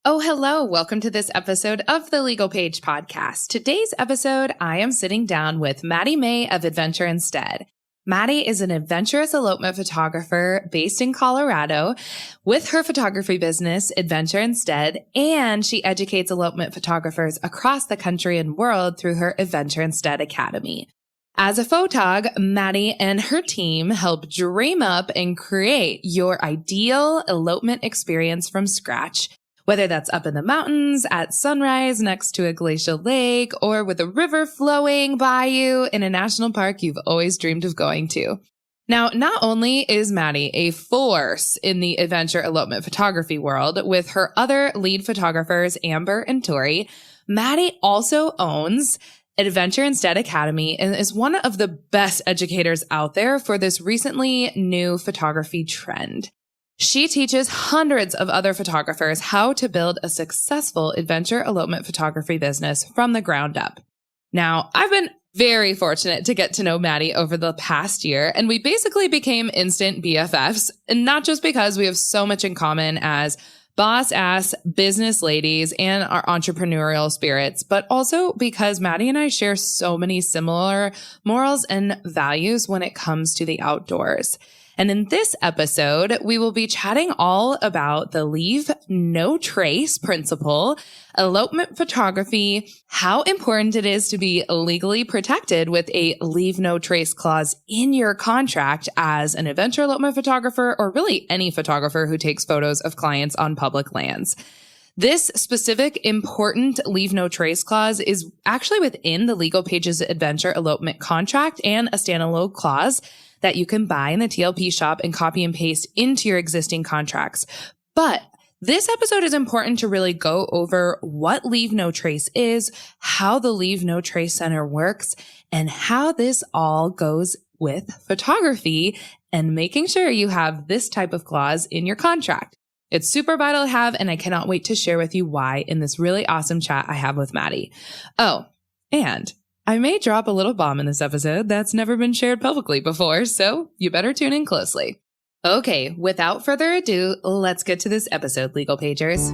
Oh, hello. Welcome to this episode of the Legal Paige podcast. Today's episode, I am sitting down with Maddie Mae of Adventure Instead. Maddie is an adventurous elopement photographer based in Colorado with her photography business, Adventure Instead, and she educates elopement photographers across the country and world through her Adventure Instead Academy. As a photog, Maddie and her team help dream up and create your ideal elopement experience from scratch. Whether that's up in the mountains, at sunrise next to a glacial lake, or with a river flowing by you in a national park you've always dreamed of going to. Now, not only is Maddie a force in the adventure elopement photography world with her other lead photographers, Amber and Tori, Maddie also owns Adventure Instead Academy and is one of the best educators out there for this recently new photography trend. She teaches hundreds of other photographers how to build a successful adventure elopement photography business from the ground up. Now, I've been very fortunate to get to know Maddie over the past year, and we basically became instant BFFs, and not just because we have so much in common as boss-ass business ladies and our entrepreneurial spirits, but also because Maddie and I share so many similar morals and values when it comes to the outdoors. And in this episode, we will be chatting all about the leave no trace principle, elopement photography, how important it is to be legally protected with a leave no trace clause in your contract as an adventure elopement photographer, or really any photographer who takes photos of clients on public lands. This specific important leave no trace clause is actually within the Legal Pages Adventure Elopement contract and a standalone clause that you can buy in the TLP shop and copy and paste into your existing contracts. But this episode is important to really go over what Leave No Trace is, how the Leave No Trace Center works, and how this all goes with photography and making sure you have this type of clause in your contract. It's super vital to have, and I cannot wait to share with you why in this really awesome chat I have with Maddie. Oh, and I may drop a little bomb in this episode that's never been shared publicly before, so you better tune in closely. Okay, without further ado, let's get to this episode, Legal Pagers.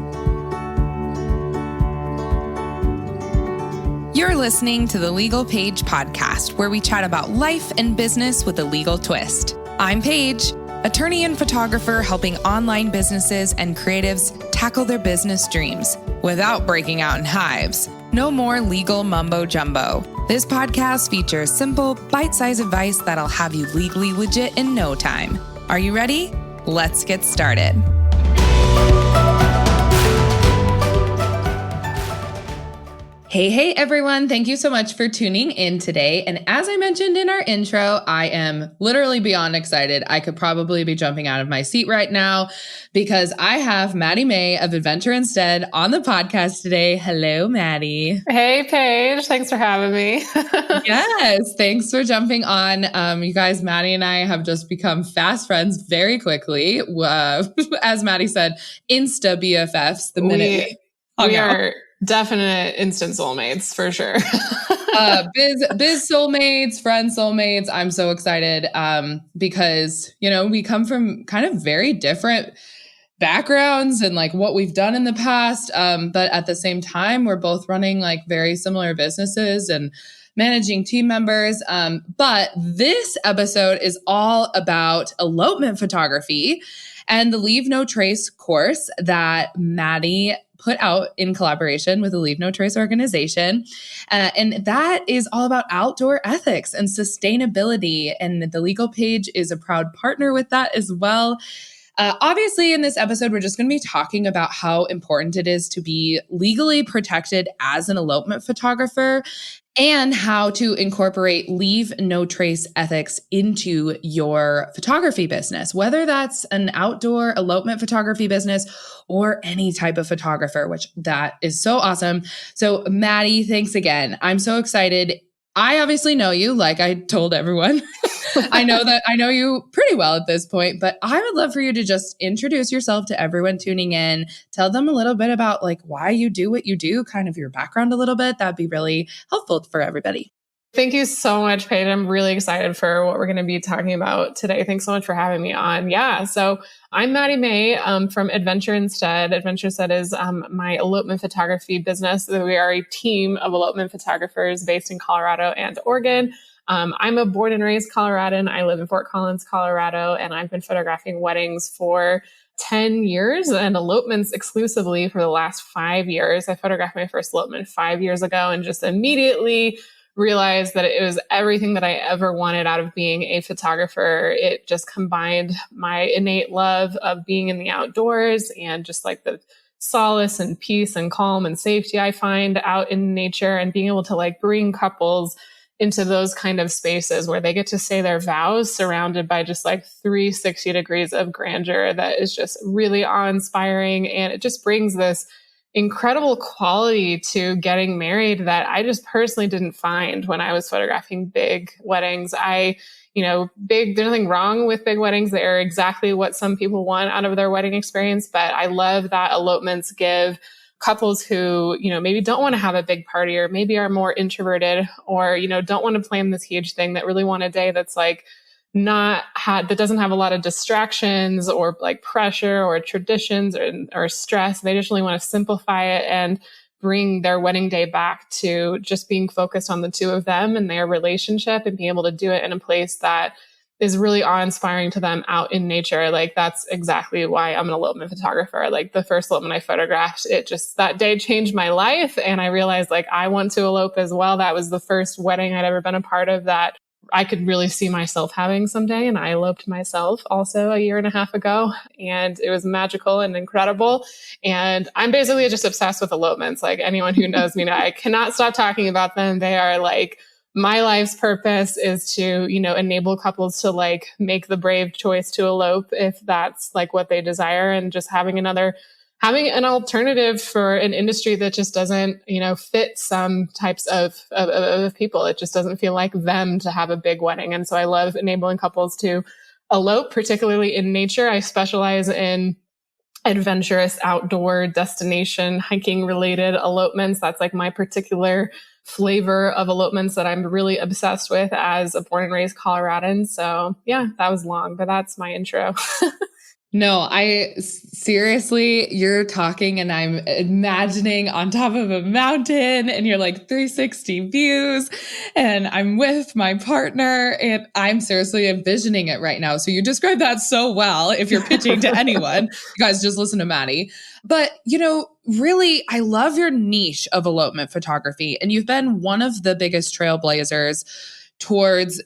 You're listening to the Legal Paige podcast, where we chat about life and business with a legal twist. I'm Paige, attorney and photographer helping online businesses and creatives tackle their business dreams without breaking out in hives. No more legal mumbo jumbo. This podcast features simple, bite-sized advice that'll have you legally legit in no time. Are you ready? Let's get started. Hey, everyone. Thank you so much for tuning in today. And as I mentioned in our intro, I am literally beyond excited. I could probably be jumping out of my seat right now because I have Maddie Mae of Adventure Instead on the podcast today. Hello, Maddie. Hey, Paige. Thanks for having me. Yes. Thanks for jumping on. You guys, Maddie and I have just become fast friends very quickly. As Maddie said, Insta BFFs the minute we are definite instant soulmates for sure. Biz soulmates, friend soulmates. I'm so excited because, we come from kind of very different backgrounds and like what we've done in the past. But at the same time, we're both running like very similar businesses and managing team members. But this episode is all about elopement photography and the Leave No Trace course that Maddie put out in collaboration with the Leave No Trace organization. And that is all about outdoor ethics and sustainability. And the Legal Page is a proud partner with that as well. Obviously, in this episode, we're just going to be talking about how important it is to be legally protected as an elopement photographer and how to incorporate Leave No Trace ethics into your photography business, whether that's an outdoor elopement photography business or any type of photographer, which that is so awesome. So Maddie, thanks again. I'm so excited. I obviously know you, like I told everyone. I know you pretty well at this point, but I would love for you to just introduce yourself to everyone tuning in. Tell them a little bit about like why you do what you do, kind of your background a little bit. That'd be really helpful for everybody. Thank you so much, Paige. I'm really excited for what we're going to be talking about today. Thanks so much for having me on. Yeah. So I'm Maddie Mae from Adventure Instead. Adventure Instead is my elopement photography business. We are a team of elopement photographers based in Colorado and Oregon. I'm a born and raised Coloradan. I live in Fort Collins, Colorado, and I've been photographing weddings for 10 years and elopements exclusively for the last 5 years. I photographed my first elopement 5 years ago and just immediately realized that it was everything that I ever wanted out of being a photographer. It just combined my innate love of being in the outdoors and just like the solace and peace and calm and safety I find out in nature, and being able to like bring couples into those kind of spaces where they get to say their vows surrounded by just like 360 degrees of grandeur that is just really awe-inspiring. And it just brings this incredible quality to getting married that I just personally didn't find when I was photographing big weddings. There's nothing wrong with big weddings. They're exactly what some people want out of their wedding experience. But I love that elopements give couples who, maybe don't want to have a big party, or maybe are more introverted, or, don't want to plan this huge thing, that really want a day that's like that doesn't have a lot of distractions or like pressure or traditions or stress. They just really want to simplify it and bring their wedding day back to just being focused on the two of them and their relationship, and being able to do it in a place that is really awe-inspiring to them out in nature. Like, that's exactly why I'm an elopement photographer. Like, the first elopement I photographed, that day changed my life. And I realized like, I want to elope as well. That was the first wedding I'd ever been a part of that I could really see myself having someday. And I eloped myself also a year and a half ago, and it was magical and incredible. And I'm basically just obsessed with elopements. Like, anyone who knows me now, I cannot stop talking about them. They are like, my life's purpose is to, enable couples to like make the brave choice to elope if that's like what they desire, and just having an alternative for an industry that just doesn't, fit some types of people. It just doesn't feel like them to have a big wedding. And so I love enabling couples to elope, particularly in nature. I specialize in adventurous outdoor destination hiking related elopements. That's like my particular flavor of elopements that I'm really obsessed with as a born and raised Coloradan. So yeah, that was long, but that's my intro. No, seriously, you're talking and I'm imagining on top of a mountain and you're like 360 views, and I'm with my partner and I'm seriously envisioning it right now. So you described that so well. If you're pitching to anyone, you guys just listen to Maddie. But, really, I love your niche of elopement photography, and you've been one of the biggest trailblazers towards,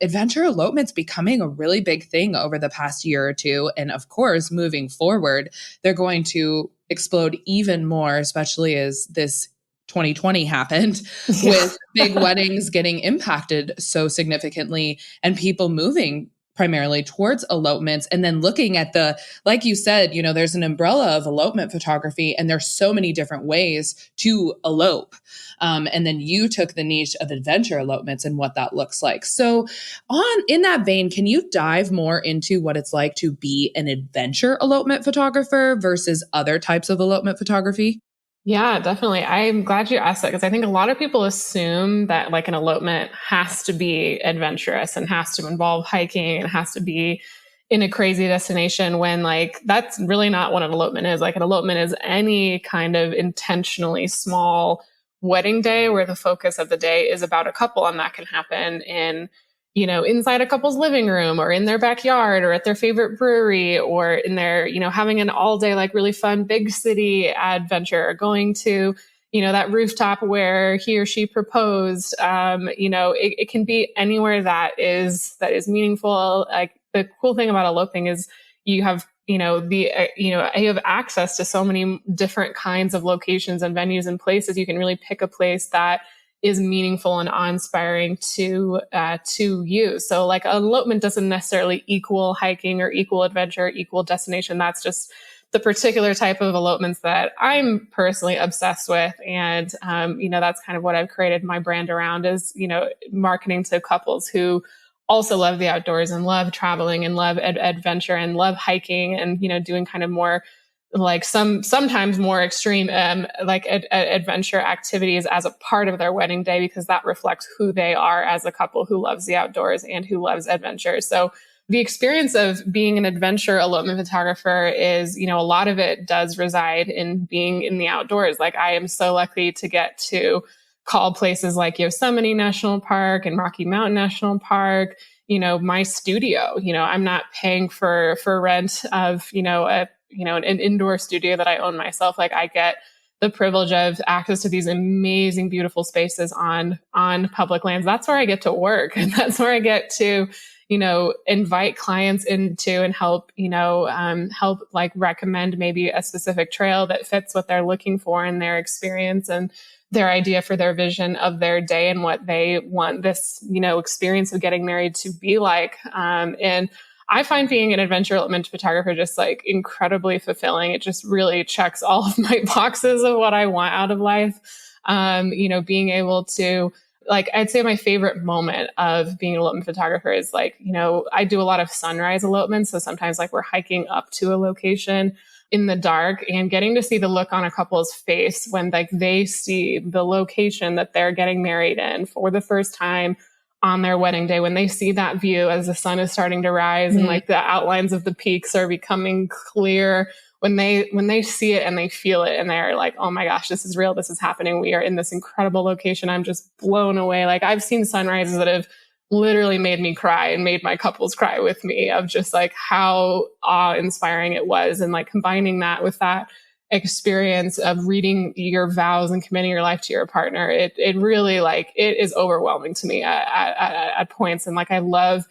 adventure elopements becoming a really big thing over the past year or two. And of course, moving forward, they're going to explode even more, especially as this 2020 happened with big weddings getting impacted so significantly and people moving primarily towards elopements. And then looking at like you said, there's an umbrella of elopement photography, and there's so many different ways to elope. And then you took the niche of adventure elopements and what that looks like. So in that vein, can you dive more into what it's like to be an adventure elopement photographer versus other types of elopement photography? Yeah, definitely. I'm glad you asked that, because I think a lot of people assume that like an elopement has to be adventurous and has to involve hiking and has to be in a crazy destination, when like that's really not what an elopement is. Like, an elopement is any kind of intentionally small wedding day where the focus of the day is about a couple, and that can happen in inside a couple's living room, or in their backyard, or at their favorite brewery, or in their, having an all day, like really fun big city adventure, or going to, that rooftop where he or she proposed. It can be anywhere that is meaningful. Like, the cool thing about eloping is you have, you have access to so many different kinds of locations and venues and places. You can really pick a place that is meaningful and awe-inspiring to you. So like, an elopement doesn't necessarily equal hiking or equal adventure, equal destination. That's just the particular type of elopements that I'm personally obsessed with. And, that's kind of what I've created my brand around, is, marketing to couples who also love the outdoors and love traveling and love adventure and love hiking and, doing kind of more like sometimes more extreme, adventure activities as a part of their wedding day, because that reflects who they are as a couple who loves the outdoors and who loves adventure. So the experience of being an adventure elopement photographer is, a lot of it does reside in being in the outdoors. Like, I am so lucky to get to call places like Yosemite National Park and Rocky Mountain National Park, my studio. I'm not paying for rent of, an indoor studio that I own myself. Like, I get the privilege of access to these amazing, beautiful spaces on public lands. That's where I get to work. And that's where I get to, invite clients into and help, help like recommend maybe a specific trail that fits what they're looking for in their experience and their idea for their vision of their day and what they want this, experience of getting married to be like. And I find being an adventure elopement photographer just like incredibly fulfilling. It just really checks all of my boxes of what I want out of life. Being able to, like, I'd say my favorite moment of being an elopement photographer is like, I do a lot of sunrise elopements. So sometimes like we're hiking up to a location in the dark and getting to see the look on a couple's face when like they see the location that they're getting married in for the first time on their wedding day, when they see that view as the sun is starting to rise and like the outlines of the peaks are becoming clear, when they see it and they feel it and they're like, oh my gosh, this is real. This is happening. We are in this incredible location. I'm just blown away. Like, I've seen sunrises that have literally made me cry and made my couples cry with me, of just like how awe-inspiring it was. And like combining that with that experience of reading your vows and committing your life to your partner, it really, like, it is overwhelming to me at points. And like, I love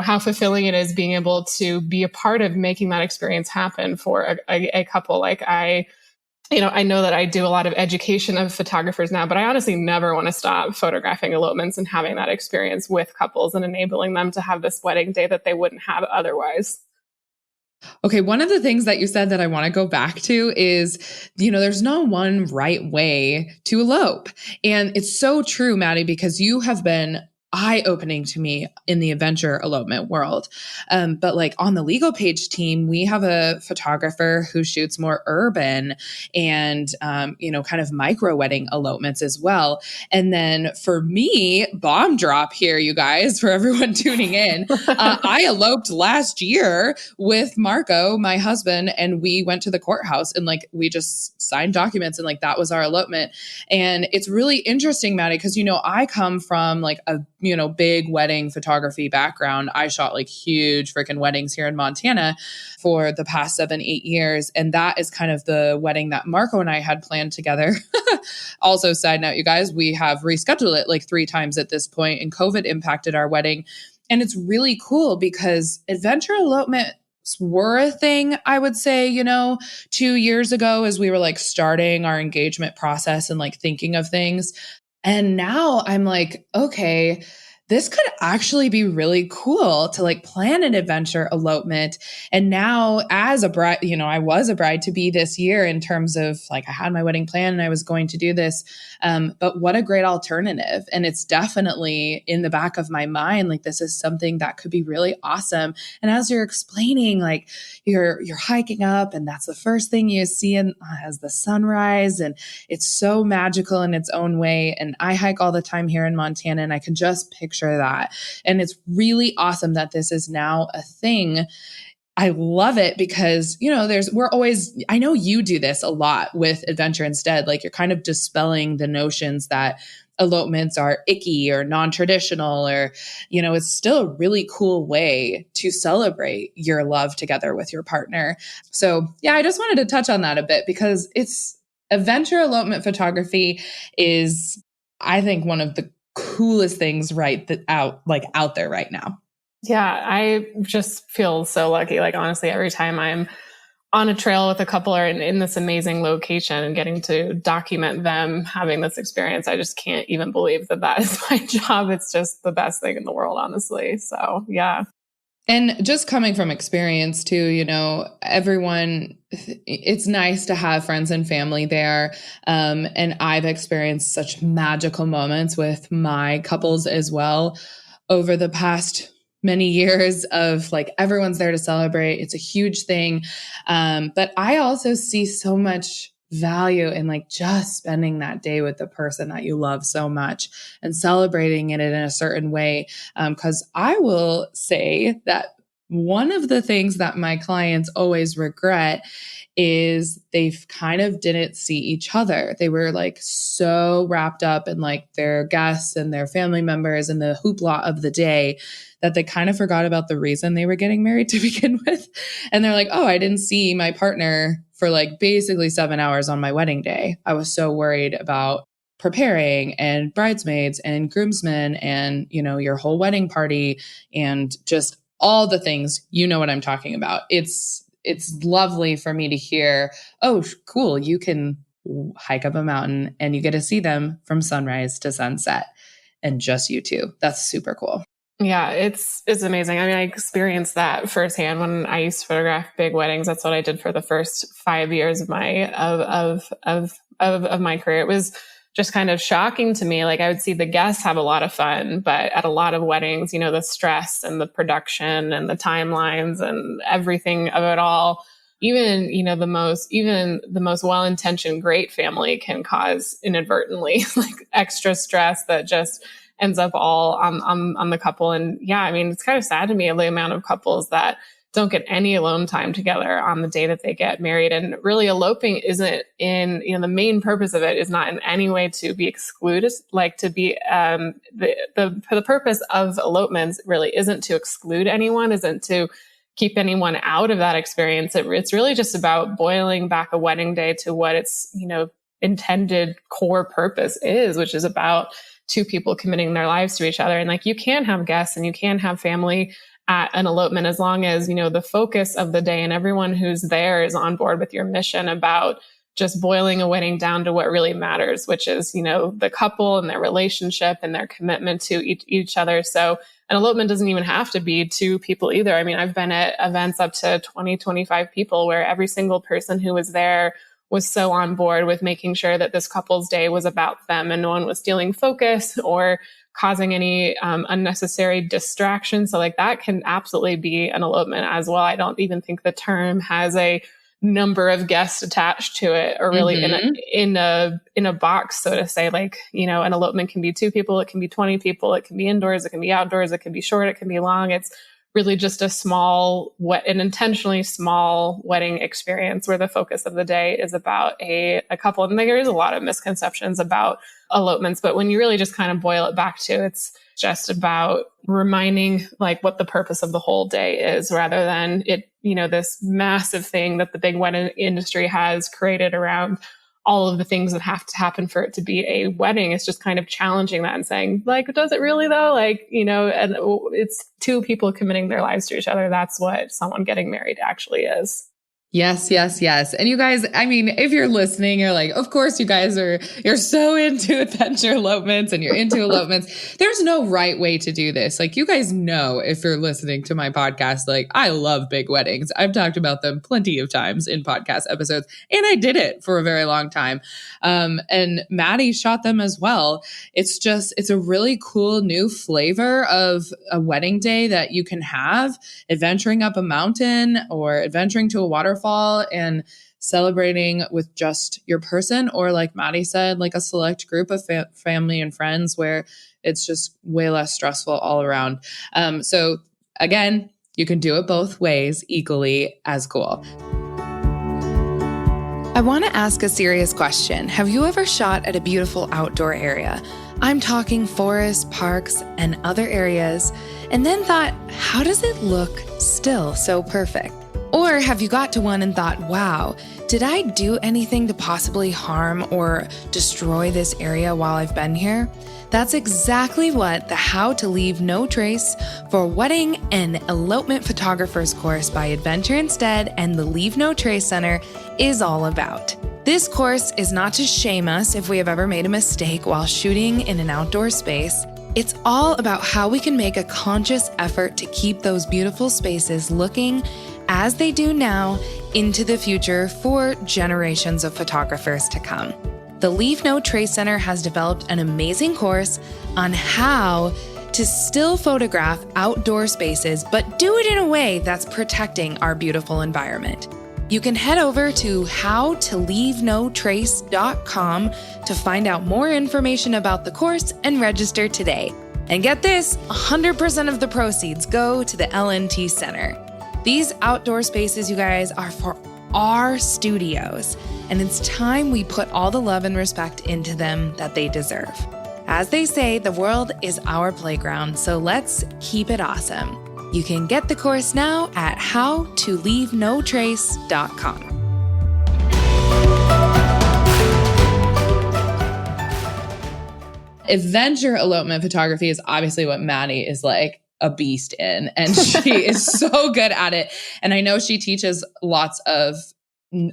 how fulfilling it is being able to be a part of making that experience happen for a couple. Like, I know that I do a lot of education of photographers now, but I honestly never want to stop photographing elopements and having that experience with couples and enabling them to have this wedding day that they wouldn't have otherwise. Okay, one of the things that you said that I want to go back to is, there's no one right way to elope. And it's so true, Maddie, because you have been eye-opening to me in the adventure elopement world. But like on the Legal Page team, we have a photographer who shoots more urban and, kind of micro wedding elopements as well. And then for me, bomb drop here, you guys, for everyone tuning in, I eloped last year with Marco, my husband, and we went to the courthouse and like, we just signed documents and like, that was our elopement. And it's really interesting, Maddie, because, I come from like a big wedding photography background. I shot like huge freaking weddings here in Montana for the past 7-8 years. And that is kind of the wedding that Marco and I had planned together. Also, side note, you guys, we have rescheduled it like 3 times at this point, and COVID impacted our wedding. And it's really cool because adventure elopement were a thing, I would say, 2 years ago, as we were like starting our engagement process and like thinking of things. And now I'm like, okay, this could actually be really cool to like plan an adventure elopement. And now as a bride, I was a bride to be this year in terms of like, I had my wedding plan and I was going to do this. But what a great alternative. And it's definitely in the back of my mind, like this is something that could be really awesome. And as you're explaining, like you're hiking up and that's the first thing you see as the sunrise. And it's so magical in its own way. And I hike all the time here in Montana and I can just picture that. And it's really awesome that this is now a thing. I love it because, I know you do this a lot with Adventure Instead. Like you're kind of dispelling the notions that elopements are icky or non-traditional, or, it's still a really cool way to celebrate your love together with your partner. So yeah, I just wanted to touch on that a bit because adventure elopement photography is, I think, one of the coolest things out there right now. Yeah, I just feel so lucky. Like honestly, every time I'm on a trail with a couple or in this amazing location and getting to document them having this experience, I just can't even believe that is my job. It's just the best thing in the world, honestly. So yeah. And just coming from experience too, everyone, it's nice to have friends and family there. And I've experienced such magical moments with my couples as well over the past many years of like everyone's there to celebrate. It's a huge thing. But I also see so much value in like just spending that day with the person that you love so much and celebrating it in a certain way. Because I will say that one of the things that my clients always regret is they've kind of didn't see each other. They were like so wrapped up in like their guests and their family members and the hoopla of the day that they kind of forgot about the reason they were getting married to begin with. And they're like, oh, I didn't see my partner for like basically 7 hours on my wedding day. I was so worried about preparing and bridesmaids and groomsmen and, you know, your whole wedding party and just all the things. You know what I'm talking about. It's lovely for me to hear, oh, cool, you can hike up a mountain and you get to see them from sunrise to sunset and just you two. That's super cool. Yeah, it's amazing. I mean, I experienced that firsthand when I used to photograph big weddings. That's what I did for the first 5 years of my of my career. It was just kind of shocking to me. Like I would see the guests have a lot of fun, but at a lot of weddings, you know, the stress and the production and the timelines and everything of it all, even the most well-intentioned great family can cause inadvertently like extra stress that just ends up all on the couple. And yeah, I mean, it's kind of sad to me the amount of couples that don't get any alone time together on the day that they get married. And really eloping isn't the main purpose of it is not in any way to be excluded, like to be, the purpose of elopements really isn't to exclude anyone, isn't to keep anyone out of that experience. It's really just about boiling back a wedding day to what its, intended core purpose is, which is about two people committing their lives to each other. And like, you can have guests and you can have family at an elopement as long as, the focus of the day and everyone who's there is on board with your mission about just boiling a wedding down to what really matters, which is, the couple and their relationship and their commitment to each other. So an elopement doesn't even have to be two people either. I mean, I've been at events up to 20, 25 people where every single person who was there was so on board with making sure that this couple's day was about them and no one was stealing focus or causing any unnecessary distraction. So like that can absolutely be an elopement as well. I don't even think the term has a number of guests attached to it or really in a box, so to say. Like, an elopement can be 2 people, it can be 20 people, it can be indoors, it can be outdoors, it can be short, it can be long. It's really just an intentionally small wedding experience where the focus of the day is about a couple. And there is a lot of misconceptions about elopements, but when you really just kind of boil it back to, it's just about reminding like what the purpose of the whole day is rather than it, this massive thing that the big wedding industry has created around all of the things that have to happen for it to be a wedding. It's just kind of challenging that and saying, like, does it really though? Like, and it's 2 people committing their lives to each other. That's what someone getting married actually is. Yes, yes, yes. And you guys, I mean, if you're listening, you're like, of course you guys you're so into adventure elopements and you're into elopements. There's no right way to do this. Like you guys know, if you're listening to my podcast, like I love big weddings. I've talked about them plenty of times in podcast episodes and I did it for a very long time. And Maddie shot them as well. It's a really cool new flavor of a wedding day that you can have adventuring up a mountain or adventuring to a waterfall and celebrating with just your person, or like Maddie said, like a select group of family and friends where it's just way less stressful all around. So again, you can do it both ways, equally as cool. I want to ask a serious question. Have you ever shot at a beautiful outdoor area? I'm talking forests, parks, and other areas, and then thought, how does it look still so perfect? Or have you got to one and thought, wow, did I do anything to possibly harm or destroy this area while I've been here? That's exactly what the How to Leave No Trace for Wedding and Elopement Photographers course by Adventure Instead and the Leave No Trace Center is all about. This course is not to shame us if we have ever made a mistake while shooting in an outdoor space. It's all about how we can make a conscious effort to keep those beautiful spaces looking as they do now into the future for generations of photographers to come. The Leave No Trace Center has developed an amazing course on how to still photograph outdoor spaces, but do it in a way that's protecting our beautiful environment. You can head over to howtoleavenotrace.com to find out more information about the course and register today. And get this, 100% of the proceeds go to the LNT Center. These outdoor spaces, you guys, are for our studios, and it's time we put all the love and respect into them that they deserve. As they say, the world is our playground, so let's keep it awesome. You can get the course now at howtoleavenotrace.com. Adventure elopement photography is obviously what Maddie is like a beast in, and she is so good at it. And I know she teaches lots of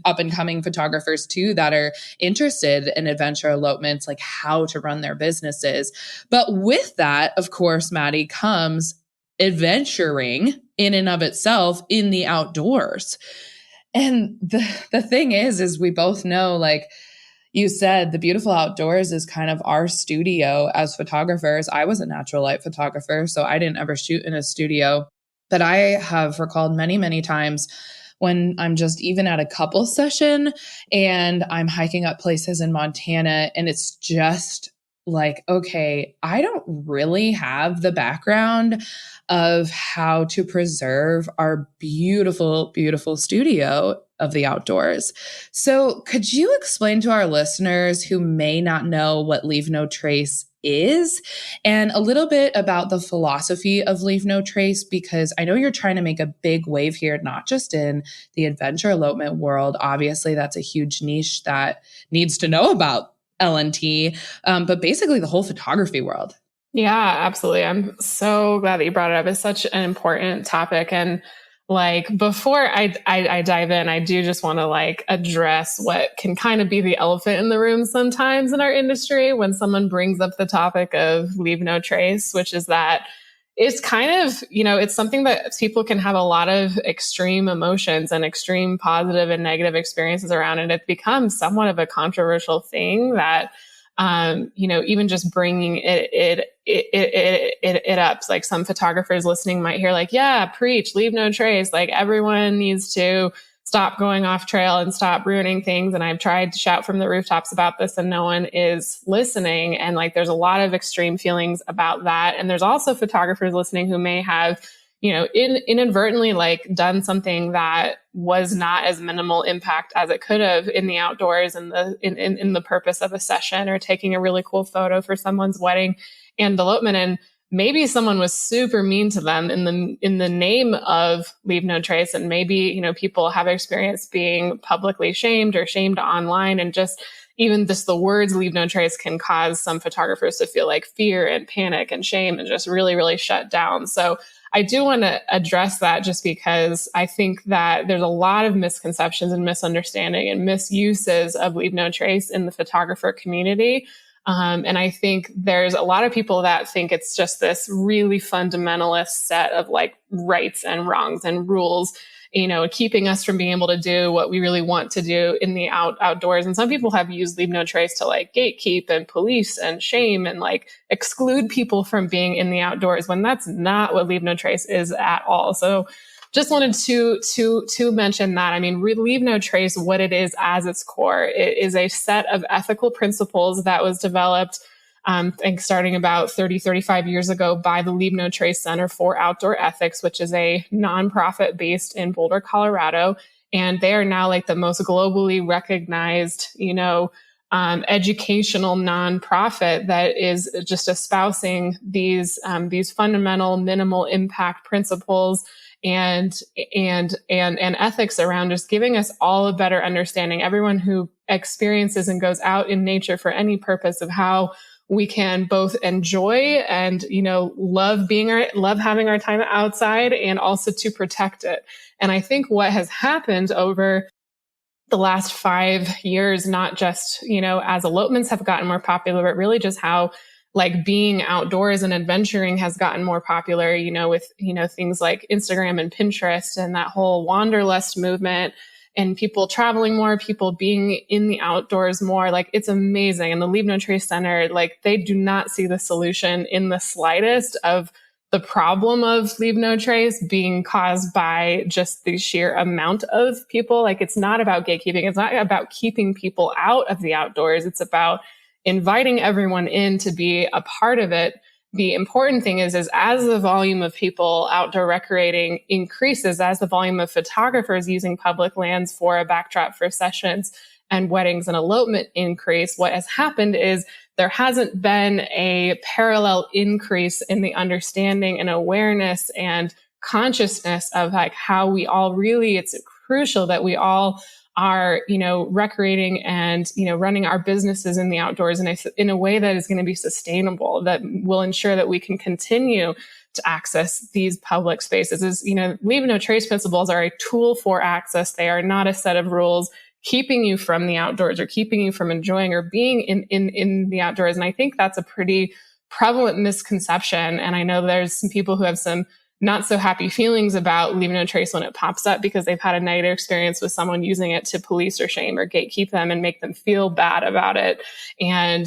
up and coming photographers too that are interested in adventure elopements, like how to run their businesses. But with that, of course, Maddie, comes adventuring in and of itself in the outdoors. And the thing is we both know, like you said, the beautiful outdoors is kind of our studio as photographers. I was a natural light photographer, so I didn't ever shoot in a studio. But I have recalled many, many times when I'm just even at a couple session and I'm hiking up places in Montana, and it's just like, okay, I don't really have the background of how to preserve our beautiful, beautiful studio of the outdoors. So could you explain to our listeners who may not know what Leave No Trace is, and a little bit about the philosophy of Leave No Trace? Because I know you're trying to make a big wave here, not just in the adventure elopement world. Obviously, that's a huge niche that needs to know about LNT, but basically the whole photography world. Yeah, absolutely. I'm so glad that you brought it up. It's such an important topic. And like, before I dive in, I do just want to like address what can kind of be the elephant in the room sometimes in our industry when someone brings up the topic of Leave No Trace, which is that it's kind of, it's something that people can have a lot of extreme emotions and extreme positive and negative experiences around. And it becomes somewhat of a controversial thing that, even just bringing it up. Like, some photographers listening might hear like, yeah, preach, leave no trace. Like, everyone needs to stop going off trail and stop ruining things. And I've tried to shout from the rooftops about this and no one is listening. And like, there's a lot of extreme feelings about that. And there's also photographers listening who may have, inadvertently like done something that was not as minimal impact as it could have in the outdoors and in the purpose of a session, or taking a really cool photo for someone's wedding and elopement. And maybe someone was super mean to them in the name of Leave No Trace. And maybe, people have experienced being publicly shamed or shamed online, and just even just the words Leave No Trace can cause some photographers to feel like fear and panic and shame and just really, really shut down. So I do want to address that, just because I think that there's a lot of misconceptions and misunderstanding and misuses of Leave No Trace in the photographer community. And I think there's a lot of people that think it's just this really fundamentalist set of like rights and wrongs and rules, keeping us from being able to do what we really want to do in the outdoors. And some people have used Leave No Trace to like gatekeep and police and shame and like exclude people from being in the outdoors, when that's not what Leave No Trace is at all. So just wanted to mention that. I mean, Leave No Trace, what it is as its core, it is a set of ethical principles that was developed I think starting about 35 years ago by the Leave No Trace Center for Outdoor Ethics, which is a nonprofit based in Boulder, Colorado. And they are now like the most globally recognized, educational nonprofit that is just espousing these fundamental minimal impact principles and ethics around just giving us all a better understanding. Everyone who experiences and goes out in nature for any purpose, of how we can both enjoy and, love having our time outside, and also to protect it. And I think what has happened over the last 5 years, not just, as elopements have gotten more popular, but really just how like being outdoors and adventuring has gotten more popular, with, things like Instagram and Pinterest and that whole wanderlust movement. and people traveling more, people being in the outdoors more. Like, it's amazing. And the Leave No Trace Center, like, they do not see the solution in the slightest of the problem of Leave No Trace being caused by just the sheer amount of people. Like, it's not about gatekeeping. It's not about keeping people out of the outdoors. It's about inviting everyone in to be a part of it. The important thing is as the volume of people outdoor recreating increases, as the volume of photographers using public lands for a backdrop for sessions and weddings and elopement increase, what has happened is there hasn't been a parallel increase in the understanding and awareness and consciousness of like how we all really, it's crucial that we all are, recreating and, running our businesses in the outdoors in a way that is going to be sustainable, that will ensure that we can continue to access these public spaces. Leave No Trace principles are a tool for access. They are not a set of rules keeping you from the outdoors or keeping you from enjoying or being in the outdoors. And I think that's a pretty prevalent misconception. And I know there's some people who have some not so happy feelings about Leave No Trace when it pops up because they've had a negative experience with someone using it to police or shame or gatekeep them and make them feel bad about it. And,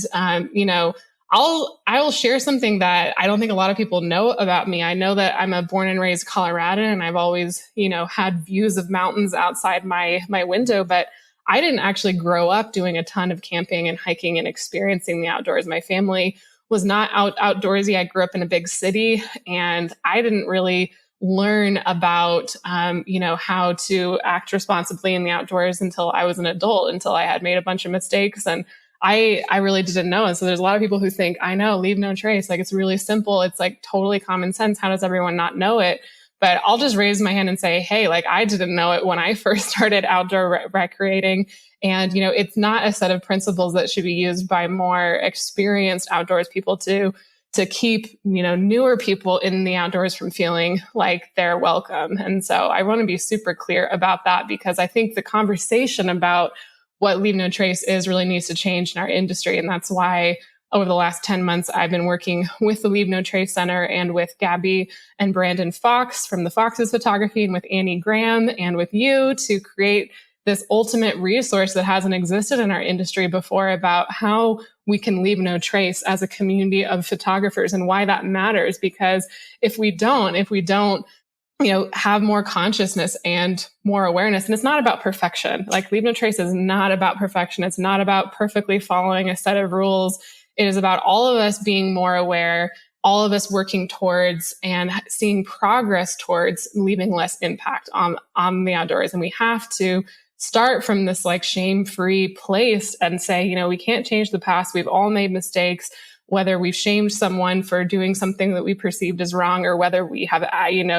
I will share something that I don't think a lot of people know about me. I know that I'm a born and raised Coloradan, and I've always, had views of mountains outside my window, but I didn't actually grow up doing a ton of camping and hiking and experiencing the outdoors. My family was not outdoorsy. I grew up in a big city, and I didn't really learn about, how to act responsibly in the outdoors until I was an adult, until I had made a bunch of mistakes. And I really didn't know. And so there's a lot of people who think, I know, Leave No Trace. Like, it's really simple. It's like totally common sense. How does everyone not know it? But I'll just raise my hand and say, hey, like, I didn't know it when I first started outdoor recreating. And, it's not a set of principles that should be used by more experienced outdoors people to keep, newer people in the outdoors from feeling like they're welcome. And so I want to be super clear about that, because I think the conversation about what Leave No Trace is really needs to change in our industry. And that's why over the last 10 months, I've been working with the Leave No Trace Center and with Gabby and Brandon Fox from the Fox's Photography and with Annie Graham and with you to create this ultimate resource that hasn't existed in our industry before about how we can leave no trace as a community of photographers and why that matters. Because if we don't, have more consciousness and more awareness, and it's not about perfection. Like, Leave No Trace is not about perfection. It's not about perfectly following a set of rules. It is about all of us being more aware, all of us working towards and seeing progress towards leaving less impact on the outdoors. And we have to start from this like shame-free place and say, we can't change the past. We've all made mistakes, whether we've shamed someone for doing something that we perceived as wrong, or whether we have,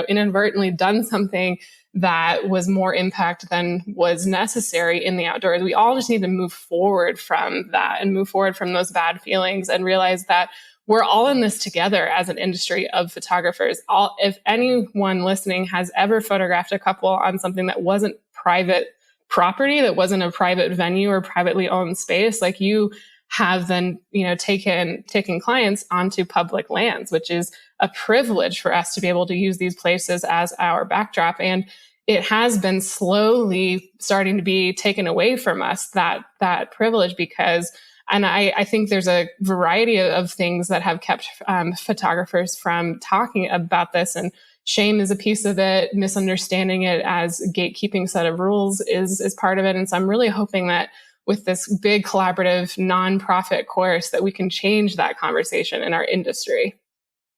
inadvertently done something that was more impact than was necessary in the outdoors. We all just need to move forward from that and move forward from those bad feelings and realize that we're all in this together as an industry of photographers. If anyone listening has ever photographed a couple on something that wasn't private property, that wasn't a private venue or privately owned space, like, you have then, taken clients onto public lands, which is a privilege for us to be able to use these places as our backdrop. And it has been slowly starting to be taken away from us, that privilege, because, and I think there's a variety of things that have kept photographers from talking about this. And shame is a piece of it. Misunderstanding it as a gatekeeping set of rules is part of it. And so I'm really hoping that with this big collaborative nonprofit course that we can change that conversation in our industry.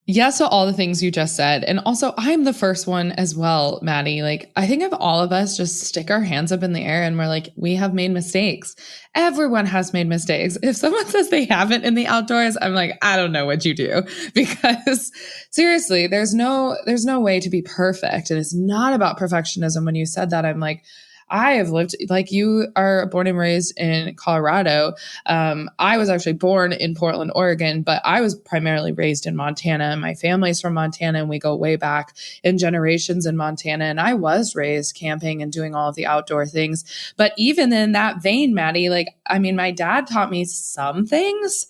Yes, to all the things you just said. And also, I'm the first one as well, Maddie. Like, I think if all of us just stick our hands up in the air and we're like, we have made mistakes. Everyone has made mistakes. If someone says they haven't in the outdoors, I'm like, I don't know what you do, because seriously, there's no way to be perfect. And it's not about perfectionism. When you said that, I'm like, I have lived, like, you are born and raised in Colorado. I was actually born in Portland, Oregon, but I was primarily raised in Montana. My family's from Montana, and we go way back in generations in Montana. And I was raised camping and doing all of the outdoor things. But even in that vein, Maddie, my dad taught me some things,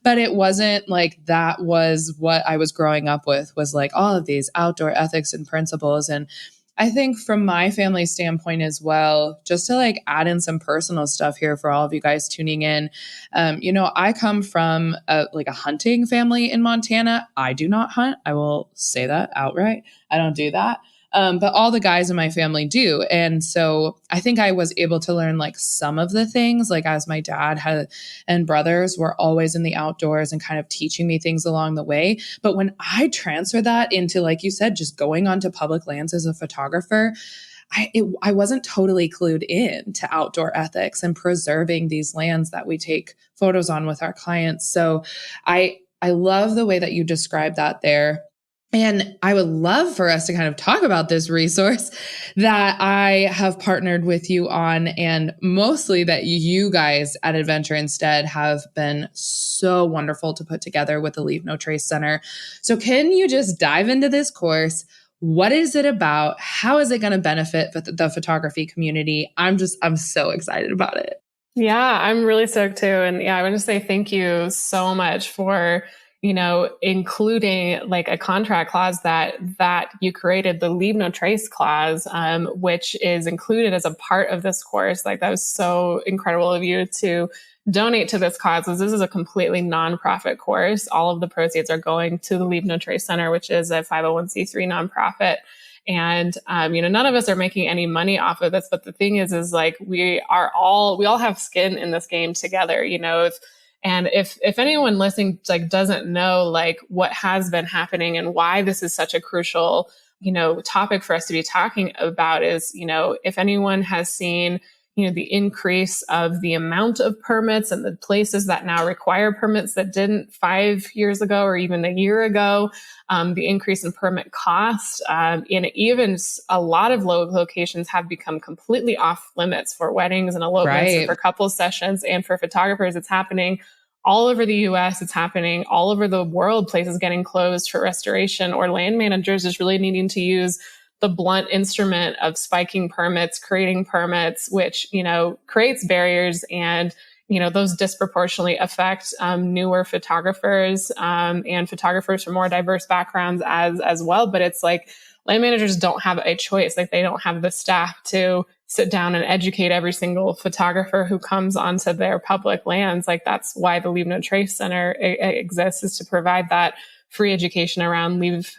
but it wasn't like that was what I was growing up with, was like all of these outdoor ethics and principles. And I think from my family standpoint as well, just to like add in some personal stuff here for all of you guys tuning in, I come from a hunting family in Montana. I do not hunt. I will say that outright. I don't do that. But all the guys in my family do. And so I think I was able to learn like some of the things, like as my dad had and brothers were always in the outdoors and kind of teaching me things along the way. But when I transfer that into, like you said, just going onto public lands as a photographer, I wasn't totally clued in to outdoor ethics and preserving these lands that we take photos on with our clients. So I love the way that you described that there. And I would love for us to kind of talk about this resource that I have partnered with you on, and mostly that you guys at Adventure Instead have been so wonderful to put together with the Leave No Trace Center. So can you just dive into this course? What is it about? How is it going to benefit the photography community? I'm so excited about it. Yeah, I'm really stoked too. And yeah, I want to say thank you so much for including like a contract clause that you created, the Leave No Trace clause, which is included as a part of this course. Like that was so incredible of you to donate to this cause. This is a completely nonprofit course. All of the proceeds are going to the Leave No Trace Center, which is a 501c3 nonprofit. And, none of us are making any money off of this, but the thing is like, we all have skin in this game together, if anyone listening like doesn't know like what has been happening and why this is such a crucial, topic for us to be talking about is, if anyone has seen, the increase of the amount of permits and the places that now require permits that didn't 5 years ago or even a year ago, the increase in permit cost, and even a lot of locations have become completely off limits for weddings and elopements and for couples sessions, and for photographers, it's happening all over the US. It's happening all over the world, places getting closed for restoration, or land managers is really needing to use the blunt instrument of spiking permits, creating permits, which, creates barriers, and, those disproportionately affect newer photographers and photographers from more diverse backgrounds as well. But it's like land managers don't have a choice. Like they don't have the staff to sit down and educate every single photographer who comes onto their public lands. Like that's why the Leave No Trace Center exists, is to provide that free education around leave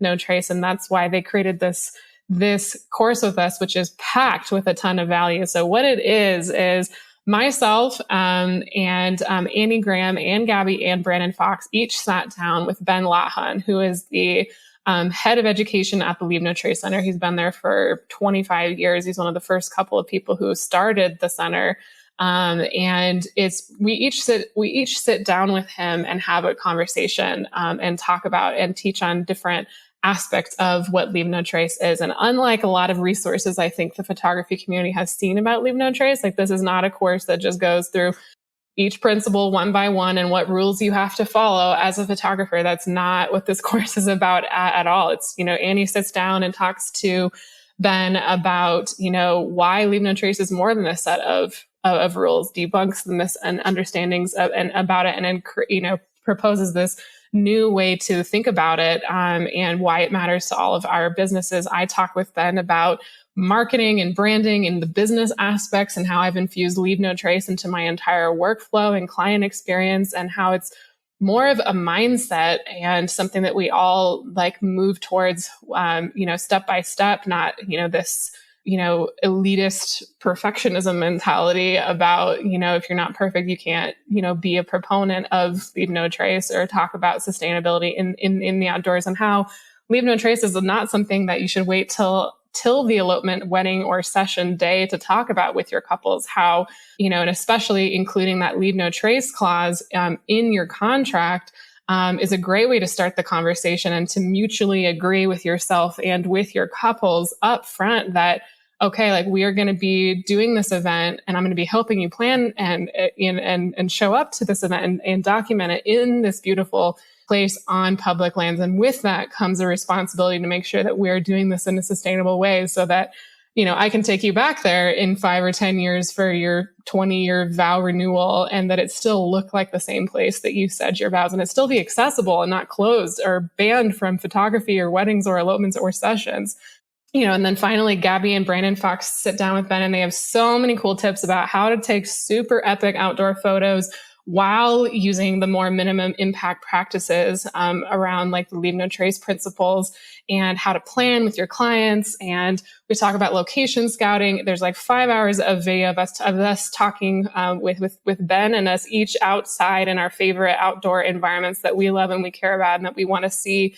no trace. And that's why they created this course with us, which is packed with a ton of value. So what it is myself and Annie Graham and Gabby and Brandon Fox each sat down with Ben Lathan, who is the head of education at the Leave No Trace Center. He's been there for 25 years. He's one of the first couple of people who started the center. And we each sit down with him and have a conversation, and talk about and teach on different aspects of what Leave No Trace is. And unlike a lot of resources, I think the photography community has seen about Leave No Trace, like this is not a course that just goes through each principle one by one and what rules you have to follow as a photographer. That's not what this course is about at all. It's, Annie sits down and talks to Ben about, why Leave No Trace is more than a set of rules, debunks the misunderstandings about it, and then, proposes this new way to think about it, and why it matters to all of our businesses. I talk with Ben about marketing and branding and the business aspects, and how I've infused Leave No Trace into my entire workflow and client experience, and how it's more of a mindset and something that we all like move towards, step by step, not, this, elitist perfectionism mentality about, if you're not perfect, you can't, be a proponent of Leave No Trace or talk about sustainability in the outdoors, and how Leave No Trace is not something that you should wait till the elopement, wedding, or session day to talk about with your couples. How, and especially including that Leave No Trace clause in your contract is a great way to start the conversation and to mutually agree with yourself and with your couples up front that, okay, like we are going to be doing this event, and I'm going to be helping you plan and show up to this event and document it in this beautiful place on public lands. And with that comes a responsibility to make sure that we're doing this in a sustainable way, so that, I can take you back there in 5 or 10 years for your 20-year vow renewal, and that it still look like the same place that you said your vows, and it still be accessible and not closed or banned from photography or weddings or elopements or sessions. And then finally, Gabby and Brandon Fox sit down with Ben, and they have so many cool tips about how to take super epic outdoor photos while using the more minimum impact practices around like the leave no trace principles and how to plan with your clients. And we talk about location scouting. There's like 5 hours of video of us talking with Ben and us each outside in our favorite outdoor environments that we love and we care about and that we want to see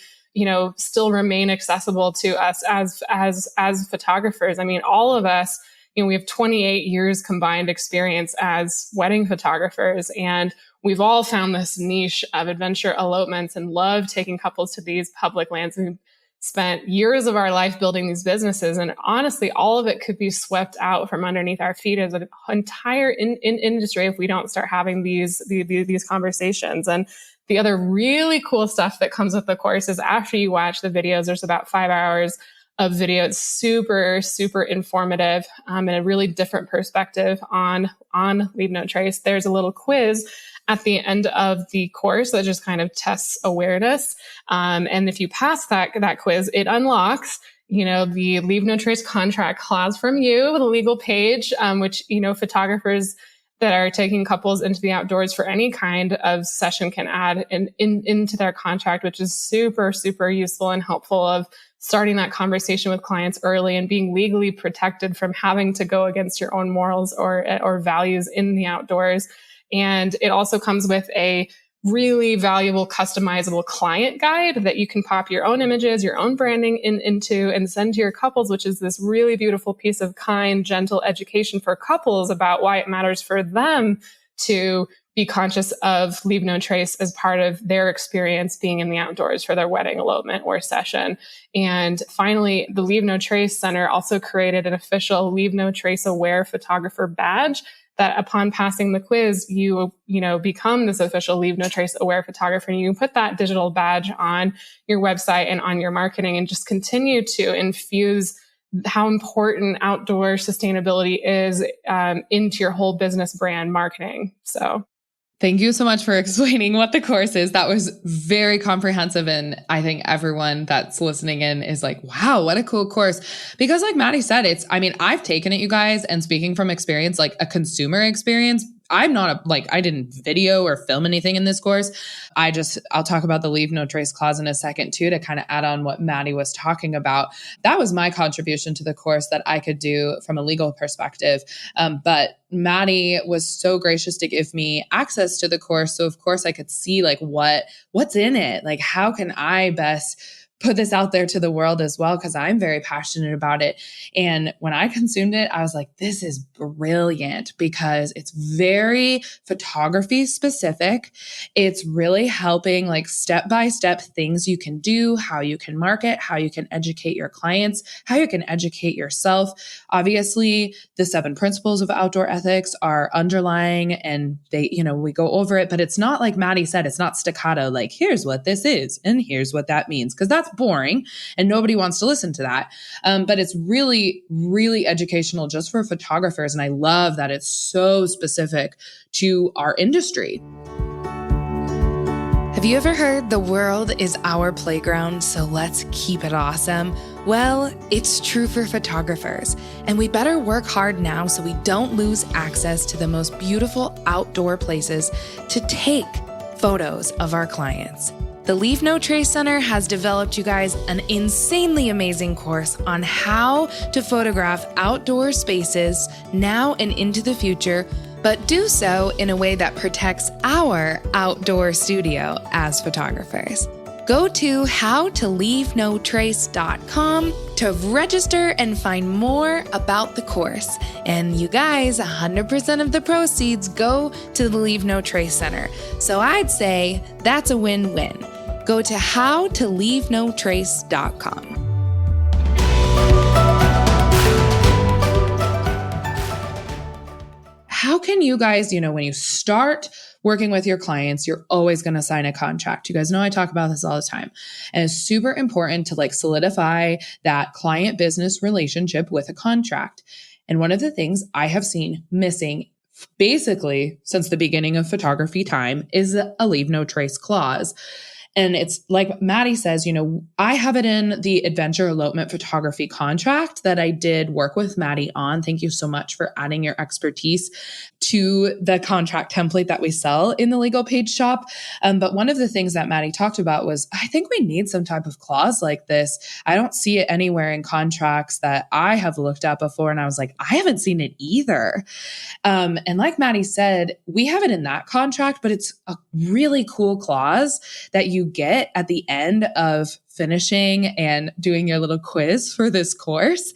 still remain accessible to us as photographers. I mean, all of us, we have 28 years combined experience as wedding photographers, and we've all found this niche of adventure elopements and love taking couples to these public lands. We've spent years of our life building these businesses, and honestly, all of it could be swept out from underneath our feet as an entire industry if we don't start having these conversations. And the other really cool stuff that comes with the course is after you watch the videos, there's about 5 hours of video. It's super, super informative and a really different perspective on Leave No Trace. There's a little quiz at the end of the course that just kind of tests awareness. And if you pass that quiz, it unlocks the Leave No Trace contract clause from you, the legal page, which, photographers that are taking couples into the outdoors for any kind of session can add into their contract, which is super, super useful and helpful of starting that conversation with clients early and being legally protected from having to go against your own morals or values in the outdoors. And it also comes with a really valuable customizable client guide that you can pop your own images, your own branding into and send to your couples, which is this really beautiful piece of kind, gentle education for couples about why it matters for them to be conscious of Leave No Trace as part of their experience being in the outdoors for their wedding, elopement, or session. And finally, the Leave No Trace Center also created an official Leave No Trace Aware photographer badge that upon passing the quiz, you become this official Leave No Trace Aware photographer. And you can put that digital badge on your website and on your marketing and just continue to infuse how important outdoor sustainability is into your whole business brand marketing. So thank you so much for explaining what the course is. That was very comprehensive. And I think everyone that's listening in is like, wow, what a cool course. Because like Maddie said, I've taken it, you guys, and speaking from experience, like a consumer experience, I didn't video or film anything in this course. I'll talk about the Leave No Trace clause in a second too, to kind of add on what Maddie was talking about. That was my contribution to the course that I could do from a legal perspective. But Maddie was so gracious to give me access to the course. So of course I could see like what's in it. Like, how can I best put this out there to the world as well, because I'm very passionate about it. And when I consumed it, I was like, this is brilliant because it's very photography specific. It's really helping like step-by-step things you can do, how you can market, how you can educate your clients, how you can educate yourself. Obviously, the 7 principles of outdoor ethics are underlying and they, we go over it, but it's not like Maddie said, it's not staccato, like here's what this is and here's what that means, because that's boring and nobody wants to listen to that. But it's really, really educational just for photographers. And I love that it's so specific to our industry. Have you ever heard the world is our playground, so let's keep it awesome? Well, it's true for photographers, and we better work hard now so we don't lose access to the most beautiful outdoor places to take photos of our clients. The Leave No Trace Center has developed, you guys, an insanely amazing course on how to photograph outdoor spaces now and into the future, but do so in a way that protects our outdoor studio as photographers. Go to howtoleavenotrace.com to register and find more about the course. And you guys, 100% of the proceeds go to the Leave No Trace Center. So I'd say that's a win-win. Go to howtoleavenotrace.com. How can you guys, when you start working with your clients, you're always going to sign a contract. You guys know I talk about this all the time. And it's super important to like solidify that client business relationship with a contract. And one of the things I have seen missing basically since the beginning of photography time is a Leave No Trace clause. And it's like Maddie says, I have it in the adventure elopement photography contract that I did work with Maddie on. Thank you so much for adding your expertise to the contract template that we sell in the Legal Page shop. But one of the things that Maddie talked about was, I think we need some type of clause like this. I don't see it anywhere in contracts that I have looked at before. And I was like, I haven't seen it either. And like Maddie said, we have it in that contract, but it's a really cool clause that you get at the end of finishing and doing your little quiz for this course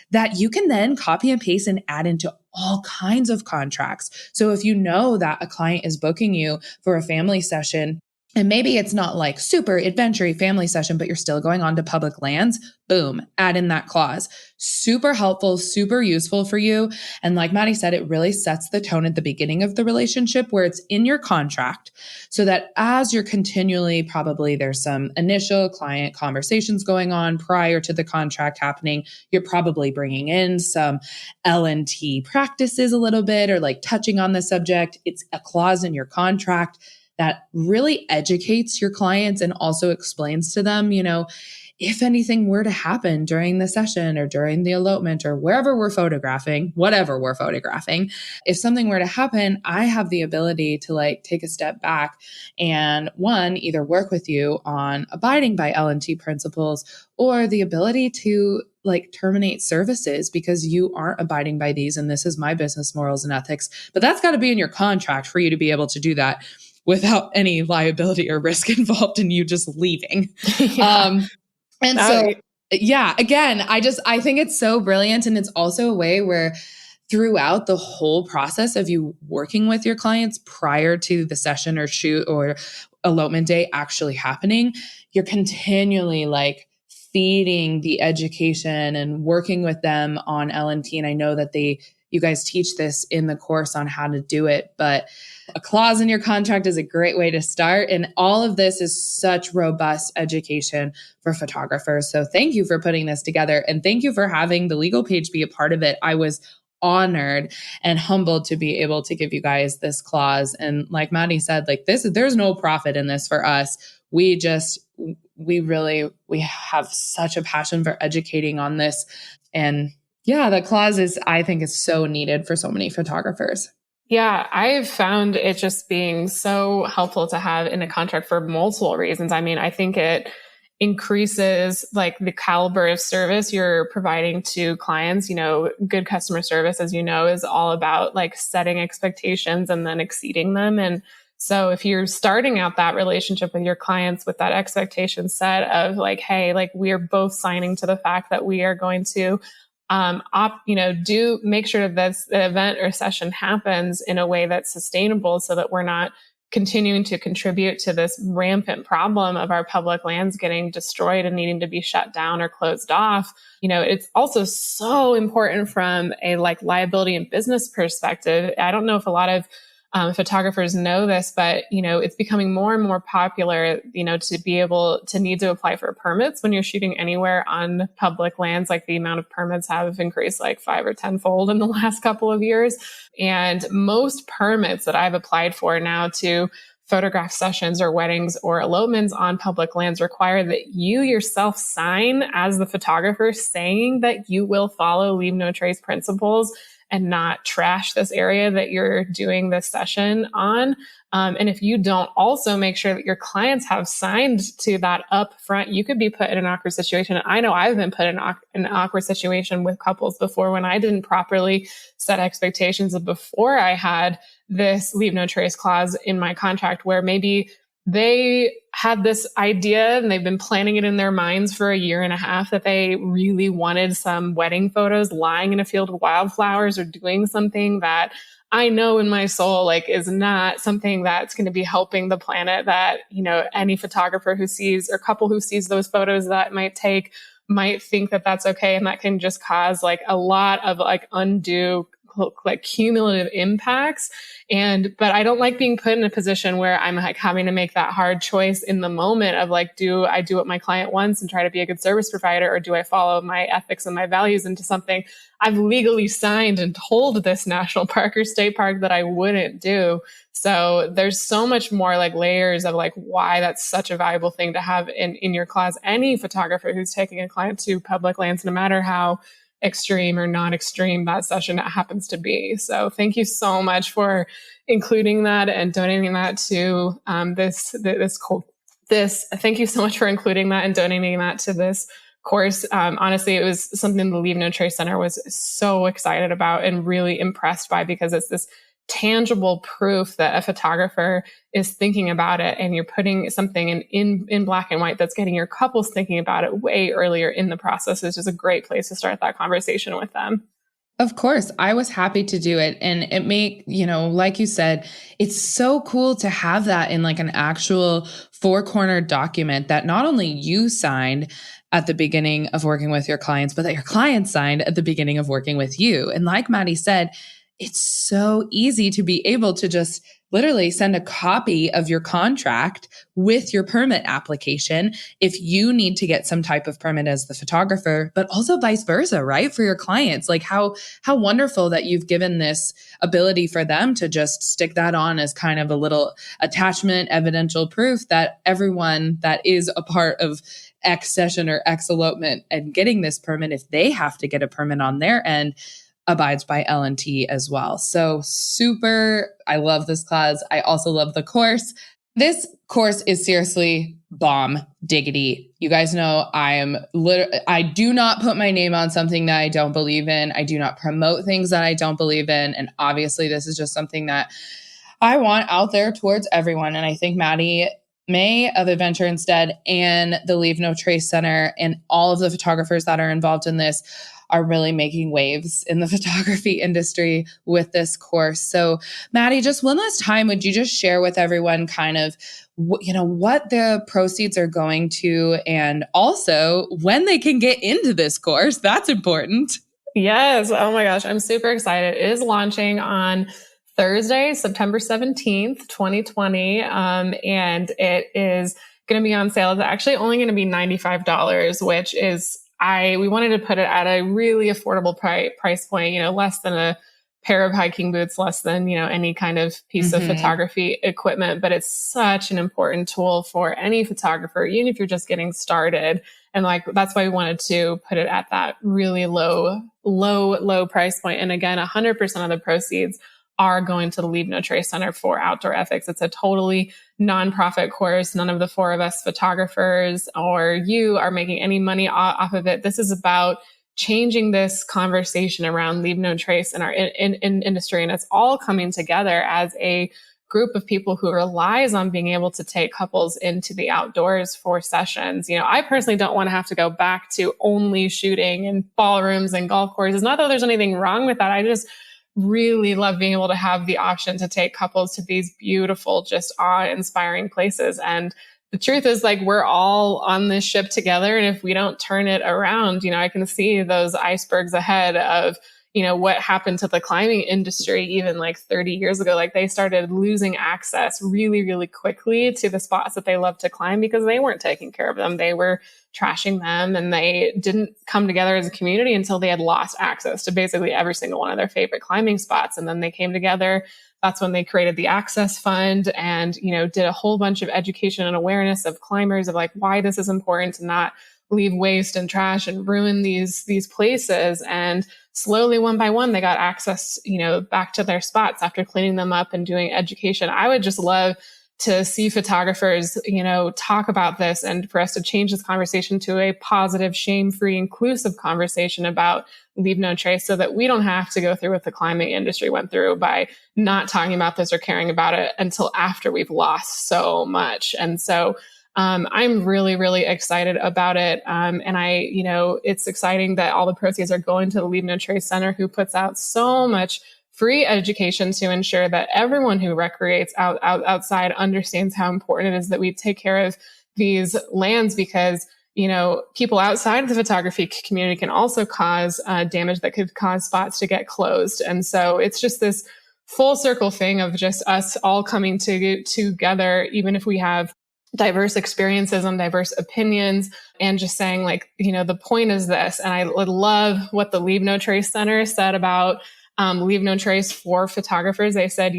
that you can then copy and paste and add into all kinds of contracts. So if you know that a client is booking you for a family session, and maybe it's not like super adventure-y family session, but you're still going on to public lands, boom, add in that clause. Super helpful, super useful for you. And like Maddie said, it really sets the tone at the beginning of the relationship where it's in your contract so that as you're continually, probably there's some initial client conversations going on prior to the contract happening. You're probably bringing in some L&T practices a little bit or like touching on the subject. It's a clause in your contract that really educates your clients and also explains to them, if anything were to happen during the session or during the elopement or wherever we're photographing, whatever we're photographing, if something were to happen, I have the ability to take a step back and one, either work with you on abiding by L&T principles or the ability to terminate services because you aren't abiding by these. And this is my business morals and ethics, but that's got to be in your contract for you to be able to do that without any liability or risk involved in you just leaving. Yeah. Again, I think it's so brilliant. And it's also a way where throughout the whole process of you working with your clients prior to the session or shoot or elopement day actually happening, you're continually feeding the education and working with them on L&T. And I know that you guys teach this in the course on how to do it, but a clause in your contract is a great way to start. And all of this is such robust education for photographers. So thank you for putting this together. And thank you for having the Legal Page be a part of it. I was honored and humbled to be able to give you guys this clause. And like Maddie said, there's no profit in this for us. We have such a passion for educating on this. And yeah, the clause I think is so needed for so many photographers. Yeah, I've found it just being so helpful to have in a contract for multiple reasons. I mean, I think it increases the caliber of service you're providing to clients. Good customer service, as is all about setting expectations and then exceeding them. And so if you're starting out that relationship with your clients with that expectation set of hey, we are both signing to the fact that we are going to do make sure that the event or session happens in a way that's sustainable so that we're not continuing to contribute to this rampant problem of our public lands getting destroyed and needing to be shut down or closed off. It's also so important from a liability and business perspective. I don't know if a lot of photographers know this, but, it's becoming more and more popular, to be able to need to apply for permits when you're shooting anywhere on public lands. The amount of permits have increased 5 or 10-fold in the last couple of years. And most permits that I've applied for now to photograph sessions or weddings or elopements on public lands require that you yourself sign as the photographer saying that you will follow leave no trace principles and not trash this area that you're doing this session on. And if you don't also make sure that your clients have signed to that up front, you could be put in an awkward situation. I know I've been put in an awkward situation with couples before when I didn't properly set expectations of before I had this leave no trace clause in my contract, where maybe they had this idea and they've been planning it in their minds for a year and a half that they really wanted some wedding photos lying in a field of wildflowers or doing something that I know in my soul, is not something that's going to be helping the planet, that, any photographer who sees or couple who sees those photos that might take might think that that's okay. And that can just cause a lot of undue like cumulative impacts. But I don't like being put in a position where I'm like having to make that hard choice in the moment of like, do I do what my client wants and try to be a good service provider, or do I follow my ethics and my values into something I've legally signed and told this national park or state park that I wouldn't do? So there's so much more like layers of like why that's such a valuable thing to have in your class. Any photographer who's taking a client to public lands, no matter how extreme or not extreme that session happens to be. So thank you so much for including that and donating that to this. Thank you so much for including that and donating that to this course. Honestly, it was something the Leave No Trace Center was so excited about and really impressed by, because it's this tangible proof that a photographer is thinking about it, and you're putting something in black and white that's getting your couples thinking about it way earlier in the process. Is just a great place to start that conversation with them. Of course, I was happy to do it. And like you said, it's so cool to have that in like an actual four-cornered document that not only you signed at the beginning of working with your clients, but that your clients signed at the beginning of working with you. And like Maddie said, it's so easy to be able to just literally send a copy of your contract with your permit application if you need to get some type of permit as the photographer, but also vice versa, right? For your clients. Like how wonderful that you've given this ability for them to just stick that on as kind of a little attachment, evidential proof that everyone that is a part of X session or X elopement and getting this permit, if they have to get a permit on their end, abides by L&T as well. So super, I love this class. I also love the course. This course is seriously bomb diggity. You guys know I do not put my name on something that I don't believe in. I do not promote things that I don't believe in. And obviously this is just something that I want out there towards everyone. And I think Maddie Mae of Adventure Instead and the Leave No Trace Center and all of the photographers that are involved in this are really making waves in the photography industry with this course. So Maddie, just one last time, would you just share with everyone kind of, what the proceeds are going to, and also when they can get into this course? That's important. Yes. Oh my gosh. I'm super excited. It is launching on Thursday, September 17th, 2020. And it is going to be on sale. It's actually only going to be $95, which is, we wanted to put it at a really affordable price point, less than a pair of hiking boots, less than, any kind of piece of photography equipment. But it's such an important tool for any photographer, even if you're just getting started. And that's why we wanted to put it at that really low price point. And again, 100% of the proceeds are going to the Leave No Trace Center for Outdoor Ethics. It's a totally nonprofit course. None of the four of us photographers or you are making any money off of it. This is about changing this conversation around Leave No Trace in our industry. And it's all coming together as a group of people who relies on being able to take couples into the outdoors for sessions. I personally don't want to have to go back to only shooting in ballrooms and golf courses. Not that there's anything wrong with that. I just really love being able to have the option to take couples to these beautiful, just awe-inspiring places. And the truth is, we're all on this ship together. And if we don't turn it around, I can see those icebergs ahead of, what happened to the climbing industry even 30 years ago. They started losing access really, really quickly to the spots that they love to climb because they weren't taking care of them. They were trashing them, and they didn't come together as a community until they had lost access to basically every single one of their favorite climbing spots. And then they came together. That's when they created the Access Fund and, did a whole bunch of education and awareness of climbers of why this is important to not leave waste and trash and ruin these places. And slowly, one by one, they got access, back to their spots after cleaning them up and doing education. I would just love to see photographers, talk about this, and for us to change this conversation to a positive, shame-free, inclusive conversation about Leave No Trace, so that we don't have to go through what the climbing industry went through by not talking about this or caring about it until after we've lost so much. And so I'm really, really excited about it. And it's exciting that all the proceeds are going to the Leave No Trace Center, who puts out so much free education to ensure that everyone who recreates outside understands how important it is that we take care of these lands, because people outside of the photography community can also cause damage that could cause spots to get closed. And so it's just this full circle thing of just us all coming together, even if we have diverse experiences and diverse opinions, and just saying the point is this. And I love what the Leave No Trace Center said about Leave No Trace for photographers. They said,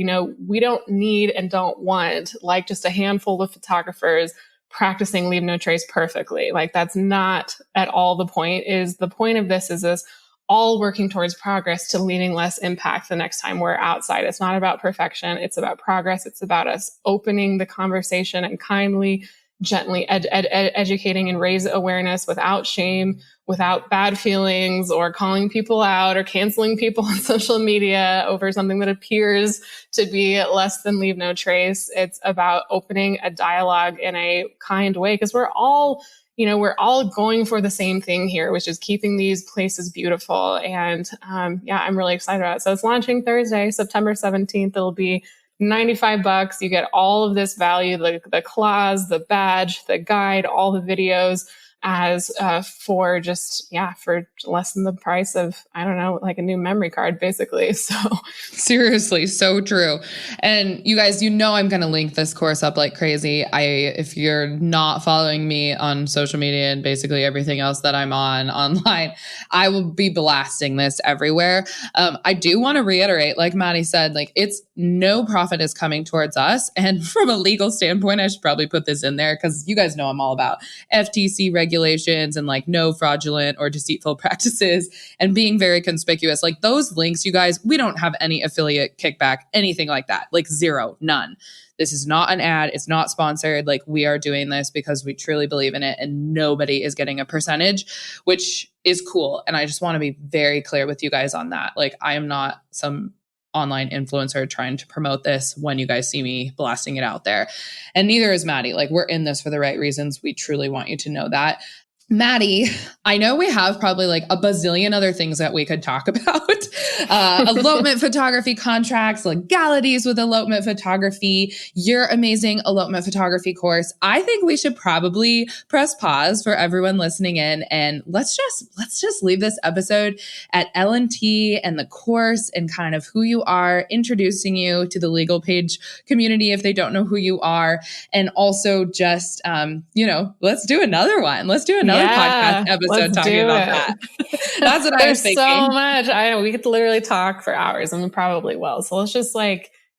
we don't need and don't want just a handful of photographers practicing Leave No Trace perfectly. That's not at all the point. The point of this is this all working towards progress to leaving less impact the next time we're outside. It's not about perfection. It's about progress. It's about us opening the conversation and kindly, gently educating and raise awareness without shame, without bad feelings or calling people out or canceling people on social media over something that appears to be less than Leave No Trace. It's about opening a dialogue in a kind way, because we're all going for the same thing here, which is keeping these places beautiful. And I'm really excited about it. So it's launching Thursday, September 17th. It'll be $95. You get all of this value, the claws, the badge, the guide, all the videos, as for less than the price of, I don't know, a new memory card, basically. So seriously, so true. And you guys, I'm going to link this course up like crazy. If you're not following me on social media and basically everything else that I'm online, I will be blasting this everywhere. I do want to reiterate, like Maddie said, it's no profit is coming towards us. And from a legal standpoint, I should probably put this in there, because you guys know I'm all about FTC regulations and no fraudulent or deceitful practices and being very conspicuous. Those links, you guys, we don't have any affiliate kickback, anything like that. Zero, none. This is not an ad. It's not sponsored. We are doing this because we truly believe in it, and nobody is getting a percentage, which is cool. And I just want to be very clear with you guys on that. I am not some online influencer trying to promote this when you guys see me blasting it out there. And neither is Maddie. We're in this for the right reasons. We truly want you to know that. Maddie, I know we have probably a bazillion other things that we could talk about. Elopement photography contracts, legalities with elopement photography, your amazing elopement photography course. I think we should probably press pause for everyone listening in, and let's just leave this episode at L&T and the course and kind of who you are, introducing you to the Legal Page community if they don't know who you are, and also just let's do another one. Let's do another podcast episode talking about that. That's what I was thinking. There's so much. We could literally talk for hours, and we probably will. So let's just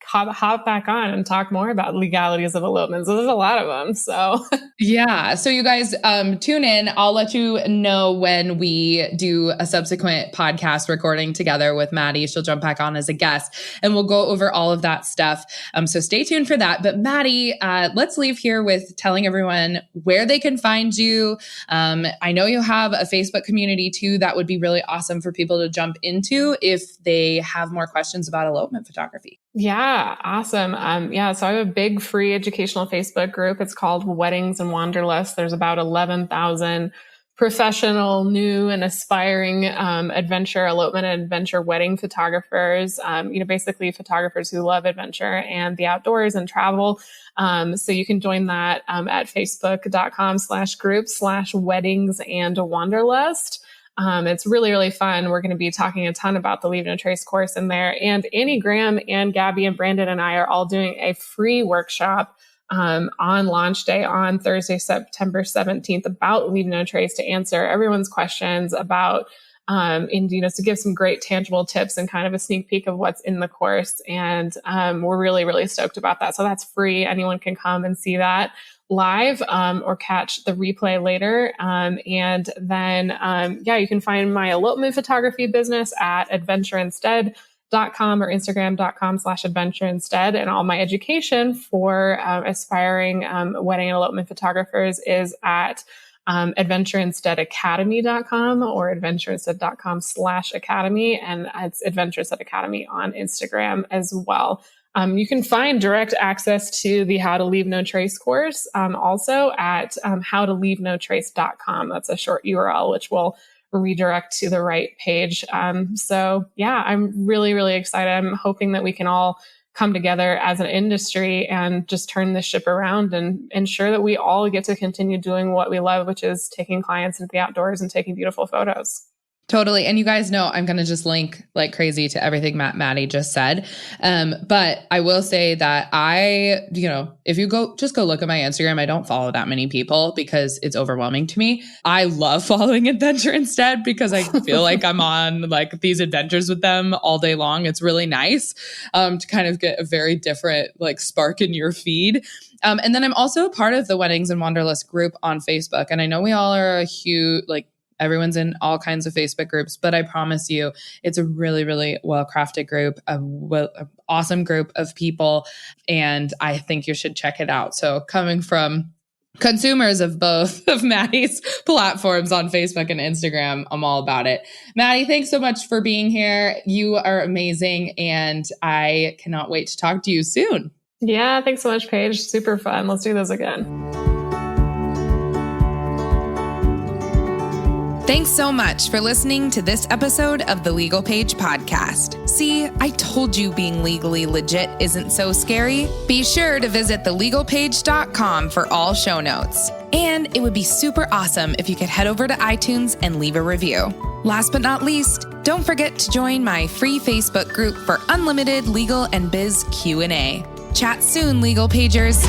hop back on and talk more about legalities of elopements. There's a lot of them. So yeah. So you guys tune in. I'll let you know when we do a subsequent podcast recording together with Maddie. She'll jump back on as a guest, and we'll go over all of that stuff. So stay tuned for that. But Maddie, let's leave here with telling everyone where they can find you. I know you have a Facebook community too. That would be really awesome for people to jump into if they have more questions about elopement photography. Yeah, awesome. So I have a big free educational Facebook group. It's called Weddings and Wanderlust. There's about 11,000 professional, new and aspiring elopement and adventure wedding photographers, basically photographers who love adventure and the outdoors and travel. So you can join that at facebook.com/group/weddings and wanderlust. It's really, really fun. We're going to be talking a ton about the Leave No Trace course in there. And Annie Graham and Gabby and Brandon and I are all doing a free workshop on launch day on Thursday, September 17th about Leave No Trace, to answer everyone's questions about, to give some great tangible tips and kind of a sneak peek of what's in the course. And we're really, really stoked about that. So that's free. Anyone can come and see that live or catch the replay later. And then, you can find my elopement photography business at adventureinstead.com or Instagram.com/adventureinstead. And all my education for aspiring wedding and elopement photographers is at adventureinsteadacademy.com or adventureinstead.com/academy. And it's Adventurous Academy on Instagram as well. You can find direct access to the How to Leave No Trace course also at howtoleavenotrace.com. That's a short URL, which will redirect to the right page. I'm really, really excited. I'm hoping that we can all come together as an industry and just turn this ship around and ensure that we all get to continue doing what we love, which is taking clients into the outdoors and taking beautiful photos. Totally. And you guys know I'm going to just link like crazy to everything Maddie just said. But I will say that if you go look at my Instagram, I don't follow that many people because it's overwhelming to me. I love following Adventure Instead because I feel like I'm on like these adventures with them all day long. It's really nice to kind of get a very different like spark in your feed. And then I'm also a part of the Weddings and Wanderlust group on Facebook. And I know we all are a huge, like, everyone's in all kinds of Facebook groups, but I promise you, it's a really, really well-crafted group, an awesome group of people, and I think you should check it out. So coming from consumers of both of Maddie's platforms on Facebook and Instagram, I'm all about it. Maddie, thanks so much for being here. You are amazing, and I cannot wait to talk to you soon. Yeah, thanks so much, Paige. Super fun. Let's do this again. Thanks so much for listening to this episode of the Legal Paige podcast. See, I told you being legally legit isn't so scary. Be sure to visit thelegalpage.com for all show notes. And it would be super awesome if you could head over to iTunes and leave a review. Last but not least, don't forget to join my free Facebook group for unlimited legal and biz Q&A. Chat soon, Legal Pagers.